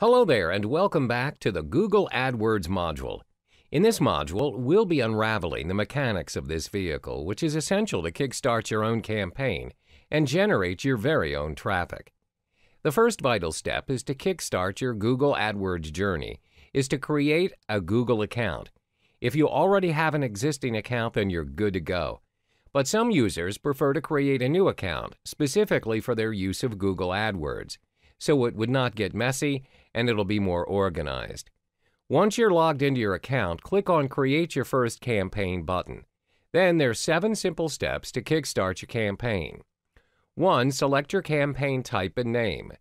Hello there and welcome back to the Google AdWords module. In this module, we'll be unraveling the mechanics of this vehicle, which is essential to kickstart your own campaign and generate your very own traffic. The first vital step is to kickstart your Google AdWords journey is to create a Google account. If you already have an existing account, then you're good to go. But some users prefer to create a new account specifically for their use of Google AdWords, so it would not get messy and it'll be more organized. Once you're logged into your account, click on Create Your First Campaign button. Then there's 7 simple steps to kickstart your campaign. 1. Select your campaign type and name.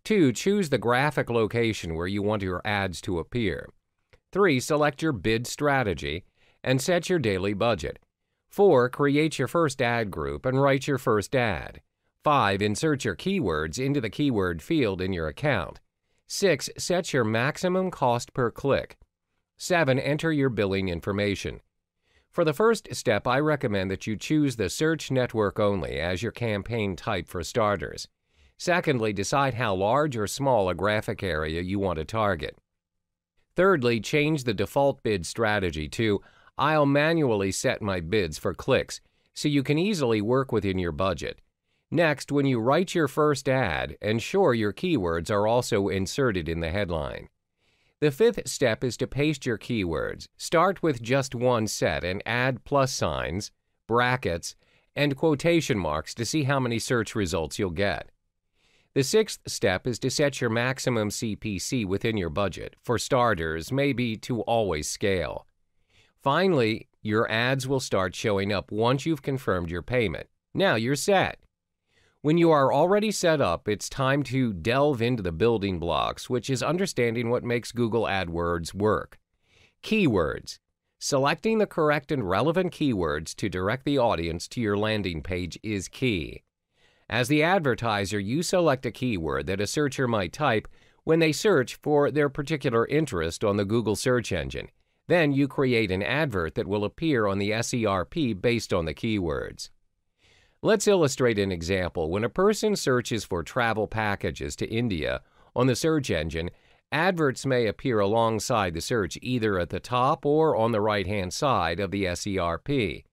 2. Choose the graphic location where you want your ads to appear. 3. Select your bid strategy and set your daily budget. 4. Create your first ad group and write your first ad. 5. Insert your keywords into the keyword field in your account. 6. Set your maximum cost per click. 7. Enter your billing information. For the first step, I recommend that you choose the search network only as your campaign type for starters. Secondly, decide how large or small a graphic area you want to target. Thirdly, change the default bid strategy to I'll manually set my bids for clicks so you can easily work within your budget. Next, when you write your first ad, ensure your keywords are also inserted in the headline. The 5th step is to paste your keywords. Start with just one set and add plus signs, brackets, and quotation marks to see how many search results you'll get. The 6th step is to set your maximum CPC within your budget. For starters, maybe to always scale. Finally, your ads will start showing up once you've confirmed your payment. Now you're set. When you are already set up, it's time to delve into the building blocks, which is understanding what makes Google AdWords work. Keywords. Selecting the correct and relevant keywords to direct the audience to your landing page is key. As the advertiser, you select a keyword that a searcher might type when they search for their particular interest on the Google search engine. Then you create an advert that will appear on the SERP based on the keywords. Let's illustrate an example. When a person searches for travel packages to India on the search engine, adverts may appear alongside the search either at the top or on the right-hand side of the SERP.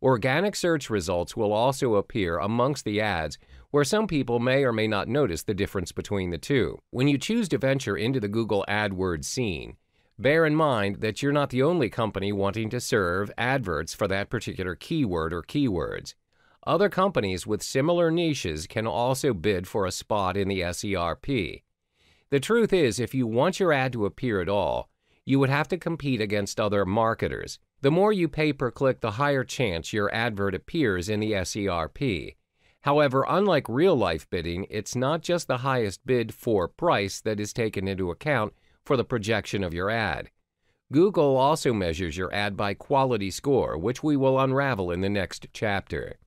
Organic search results will also appear amongst the ads, where some people may or may not notice the difference between the two. When you choose to venture into the Google AdWords scene, bear in mind that you're not the only company wanting to serve adverts for that particular keyword or keywords. Other companies with similar niches can also bid for a spot in the SERP. The truth is, if you want your ad to appear at all, you would have to compete against other marketers. The more you pay per click, the higher chance your advert appears in the SERP. However, unlike real-life bidding, it's not just the highest bid for price that is taken into account for the projection of your ad. Google also measures your ad by quality score, which we will unravel in the next chapter.